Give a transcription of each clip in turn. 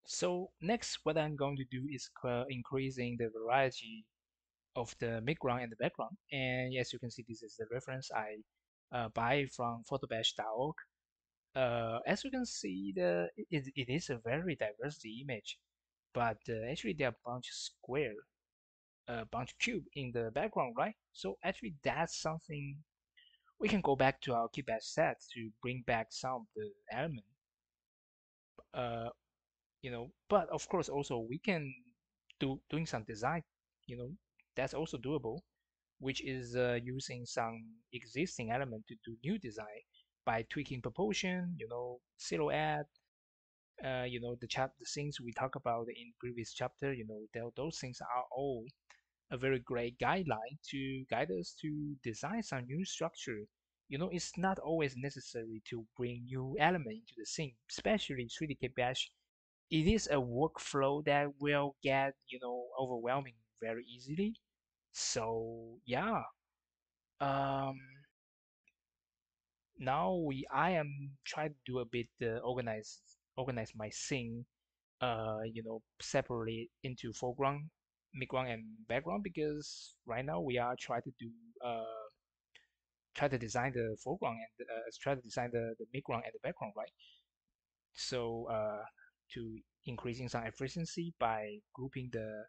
So next, what I'm going to do is increasing the variety of the midground and the background. And as you can see, this is the reference I buy from photobash.org. As you can see, it is a very diverse image, but actually there are a bunch of square, a bunch of cube in the background, right? So actually that's something we can go back to our keybash set to bring back some of the element. Uh, but of course also we can doing some design, you know, that's also doable, which is using some existing element to do new design by tweaking proportion, silhouette, the things we talked about in previous chapter, those things are all a very great guideline to guide us to design some new structure. It's not always necessary to bring new element into the scene, especially 3D Bash. It is a workflow that will get, overwhelming very easily. So yeah, um, now I am trying to do a bit organize my scene, separately into foreground, midground, and background because right now we are trying to do try to design the foreground and try to design the midground and the background, right? So to increasing some efficiency by grouping the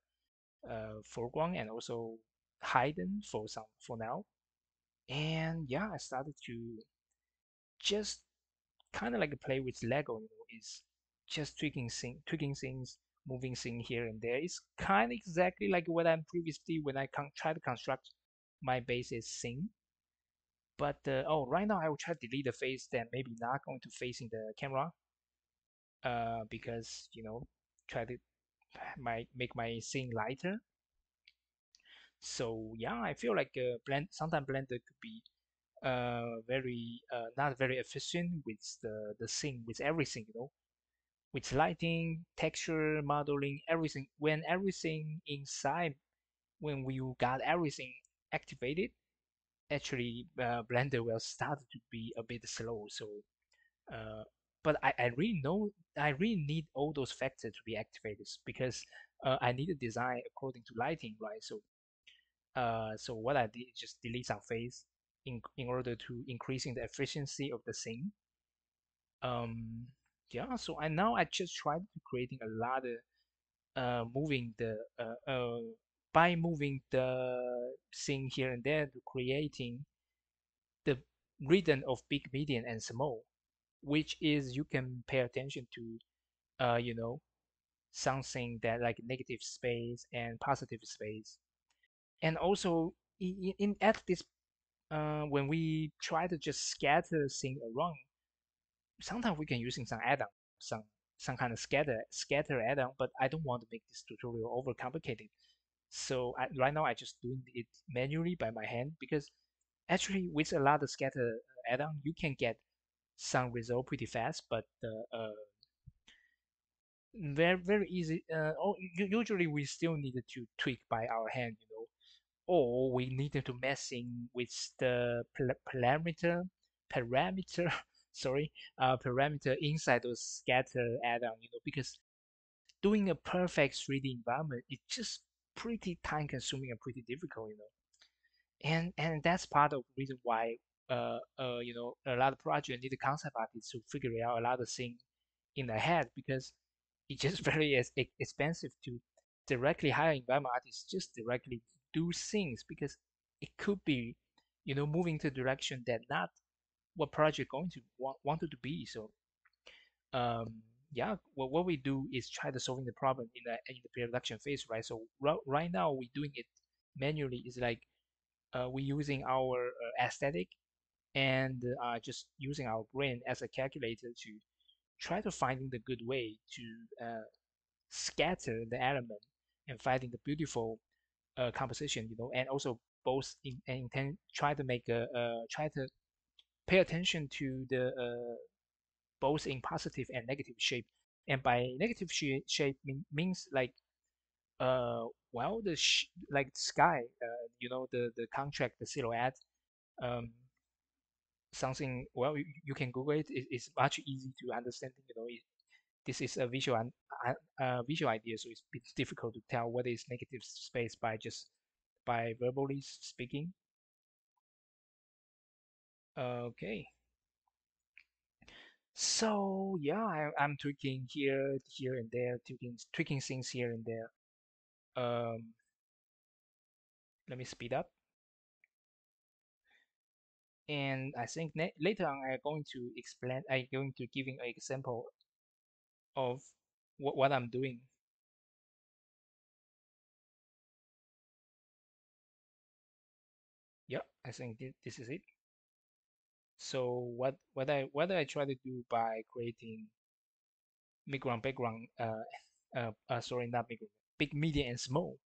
foreground and also hidden for now. And yeah, I started to just kind of like play with Lego, is just tweaking things, moving things here and there. It's kind of exactly like what I'm previously when I try to construct my basis scene. But right now I will try to delete the face that maybe not going to facing the camera, because try to make my scene lighter. So yeah, I feel like sometimes Blender could be very not very efficient with the scene with everything, with lighting, texture, modeling, everything. When we got everything activated, actually Blender will start to be a bit slow. So, uh, but I really need all those factors to be activated because I need to design according to lighting, right? So what I did is just delete some face in order to increasing the efficiency of the scene. Um, yeah, so I just tried to creating a lot of moving the by moving the thing here and there to creating the rhythm of big, medium, and small, which is you can pay attention to, uh, you know, something that like negative space and positive space, and also at this when we try to just scatter thing around, sometimes we can using some add-on, some some kind of scatter add-on, but I don't want to make this tutorial overcomplicated. So right now I just doing it manually by my hand because actually with a lot of scatter add-on, you can get some result pretty fast, but very easy. Usually we still needed to tweak by our hand, or we needed to messing with the parameter sorry, parameter inside those scatter add-on, because doing a perfect 3D environment is just pretty time consuming and pretty difficult, and that's part of the reason why a lot of projects need a concept artist to figure out a lot of things in the head because it's just very expensive to directly hire environment artists just directly do things because it could be moving to a direction that not what project going to wanted to be. So um yeah, what we do is try to solving the problem in the production phase, right? So right now we're doing it manually. Is like we're using our aesthetic and just using our brain as a calculator to try to finding the good way to scatter the element and finding the beautiful composition, and also both try to make try to pay attention to the both in positive and negative shape. And by negative shape means like well like the sky, the contract, the silhouette, um, something, well, you can Google it. It's much easy to understand. This is a visual visual idea, so it's a bit difficult to tell what is negative space by just by verbally speaking. Okay. So yeah, I'm tweaking here and there, tweaking things here and there. Um, Let me speed up. And I think later on I'm going to explain. I'm going to giving an example of what I'm doing. Yeah, I think this is it. So what I try to do by creating background, sorry, not big, medium, and small.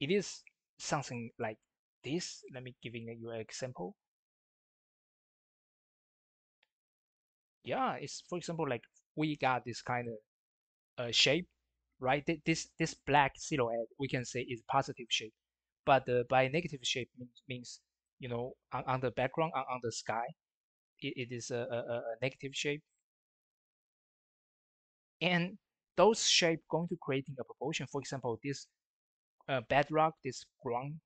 It is something like this. Let me giving you an example. Yeah, it's for example like we got this kind of shape, right? This black silhouette we can say is positive shape, but by negative shape means on the background on the sky it is a negative shape, and those shape going to creating a proportion. For example, this bedrock, this ground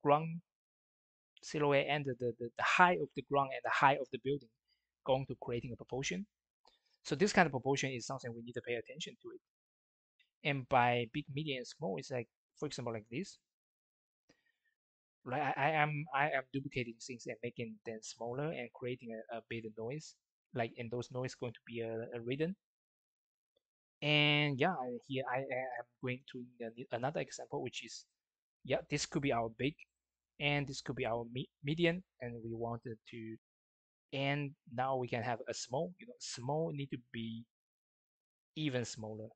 silhouette, and the height of the ground and the height of the building going to creating a proportion. So this kind of proportion is something we need to pay attention to it. And by big, medium, and small, it's like, for example, like this. Right, I am duplicating things and making them smaller and creating a bit of noise. Like, and those noise going to be a rhythm. And yeah, here I am going to another example, which is, yeah, this could be our big, and this could be our median, and we wanted to, and now we can have a small. Small need to be even smaller.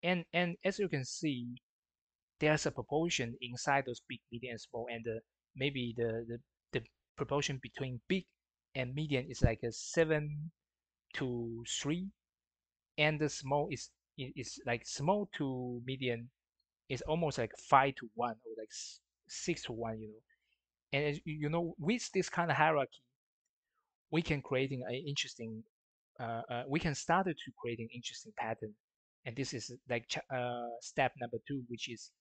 And as you can see, there's a proportion inside those big, medium, and small, and maybe the proportion between big and medium is like a 7 to 3, and the small is like small to medium is almost like 5 to 1 or like 6 to 1. And as with this kind of hierarchy, we can creating an interesting. We can start to creating interesting pattern, and this is like step number 2, which is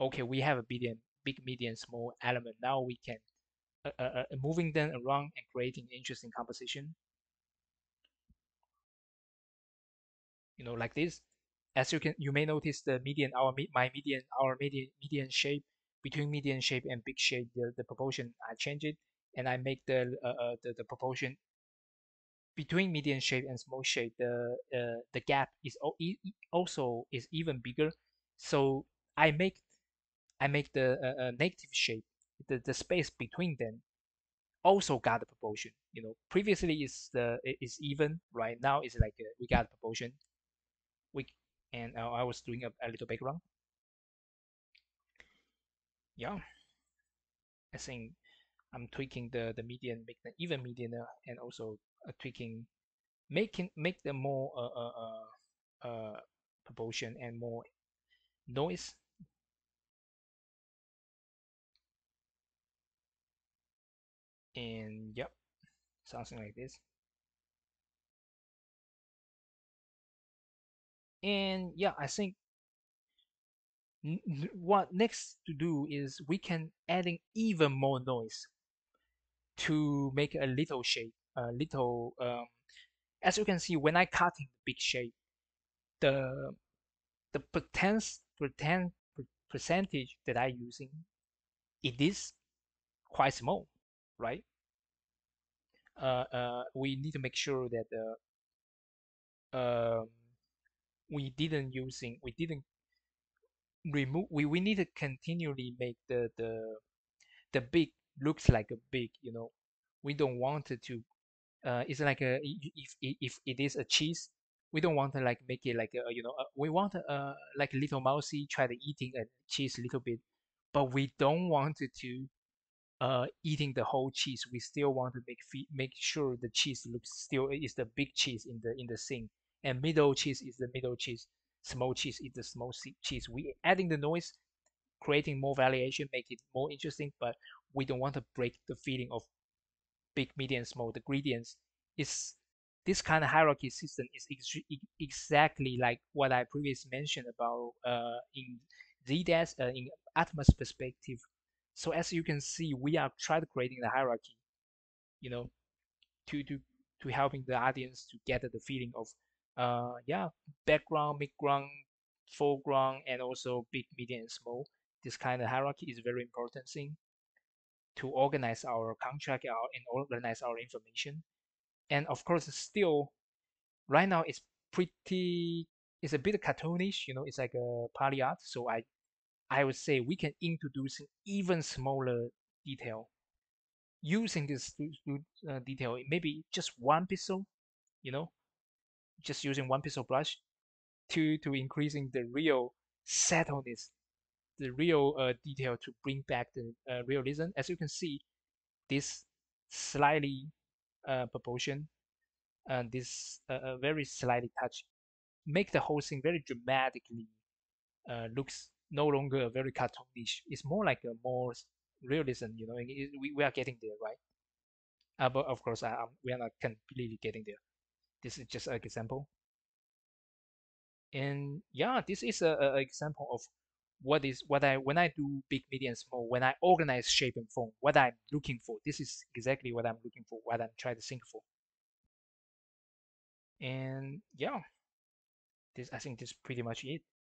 okay, we have a big, medium, small element. Now we can moving them around and creating interesting composition. Like this. As you may notice the median, our median shape between median shape and big shape, the proportion I change it, and I make the proportion between median shape and small shape. The gap is also is even bigger. So I make the negative shape, the space between them also got the proportion. Previously is even, right now it's like we got proportion. We and I was doing a little background. Yeah, I think I'm tweaking the median, make the even median, and also tweaking, make them more proportion and more noise. And yep, something like this. And yeah, I think what next to do is we can adding even more noise to make a little shape, a little. As you can see, when I cut in the big shape, the the percentage that I using, it is quite small, right? We need to make sure that um, we didn't remove. We need to continually make the big looks like a big. We don't want it to. It's like if it is a cheese, we don't want to like make it like we want like a little mousey try to eating a cheese a little bit, but we don't want it to eating the whole cheese. We still want to make sure the cheese looks still is the big cheese in the thing, and middle cheese is the middle cheese, small cheese is the small cheese. We adding the noise, creating more variation, make it more interesting, but we don't want to break the feeling of big, medium, small. The gradients is this kind of hierarchy system is exactly like what I previously mentioned about in ZDAS in Atmos perspective. So as you can see, we are trying to creating the hierarchy, you know, to to to helping the audience to get the feeling of yeah, background, midground, foreground, and also big, medium, and small. This kind of hierarchy is very important thing to organize our contract and organize our information. And of course, still right now it's a bit cartoonish, it's like a poly art. So I would say we can introduce an even smaller detail using this detail, maybe just one pixel, you know, just using one pixel brush to increasing the real subtleness, the real detail to bring back the realism. As you can see, this slightly proportion and this very slightly touch make the whole thing very dramatically looks no longer very cartoonish. It's more like a more realism, we are getting there, right? But of course, we are not completely getting there. This is just an example. And yeah, this is a example of what I when I do big, medium, small, when I organize shape and form, what I'm looking for. This is exactly what I'm looking for, what I'm trying to think for. And yeah, this I think this is pretty much it.